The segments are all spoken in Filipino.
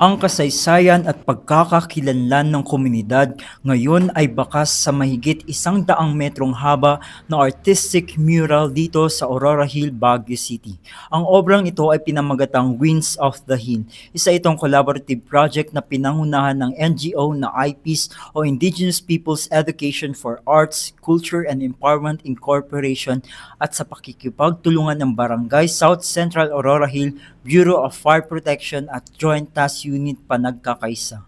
Ang kasaysayan at pagkakakilanlan ng komunidad ngayon ay bakas sa mahigit 100 metrong haba na artistic mural dito sa Aurora Hill, Baguio City. Ang obrang ito ay pinamagatang Winds of the Hill. Isa itong collaborative project na pinangunahan ng NGO na IPEACE o Indigenous Peoples Education for Arts, Culture and Empowerment Incorporation at sa pakikipagtulungan ng Barangay South Central Aurora Hill, Bureau of Fire Protection at Joint Task Unit Panagkakaisa.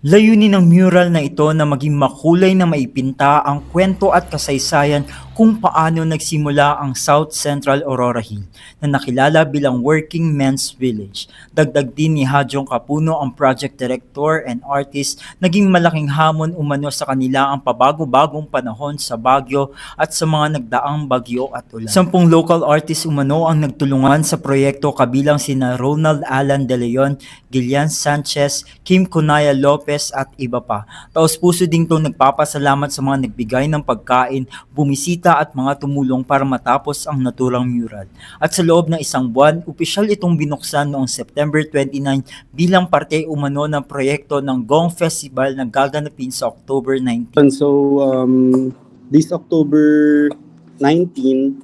Layunin ng mural na ito na maging makulay na maipinta ang kwento at kasaysayan kung paano nagsimula ang South Central Aurora Hill na nakilala bilang Working Men's Village. Dagdag din ni Hajong Kapuno, ang project director and artist, naging malaking hamon umano sa kanila ang pabago-bagong panahon sa Baguio at sa mga nagdaang bagyo at ulan. 10 local artists umano ang nagtulungan sa proyekto kabilang sina Ronald Alan De Leon, Gillian Sanchez, Kim Conaya Lopez at iba pa. Taos-puso din itong nagpapasalamat sa mga nagbigay ng pagkain, bumisita at mga tumulong para matapos ang naturang mural. At sa loob ng isang buwan, opisyal itong binuksan noong September 29 bilang parte umano ng proyekto ng Gong Festival na gaganapin sa October 19. So, this October 19,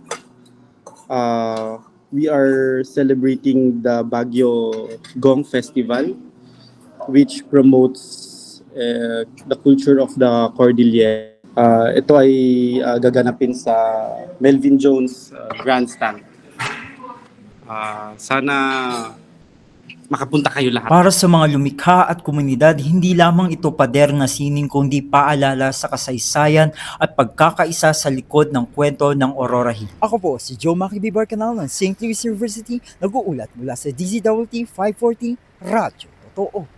we are celebrating the Baguio Gong Festival, which promotes the culture of the Cordillera. Ito ay gaganapin sa Melvin Jones Grandstand. Sana makapunta kayo lahat. Para sa mga lumikha at komunidad, hindi lamang ito pader na sining kundi paalala sa kasaysayan at pagkakaisa sa likod ng kwento ng Aurora Hill. Ako po si Joe Makibi Barcanal ng St. Louis University, nag-uulat mula sa DZWT 540 Radyo Totoo.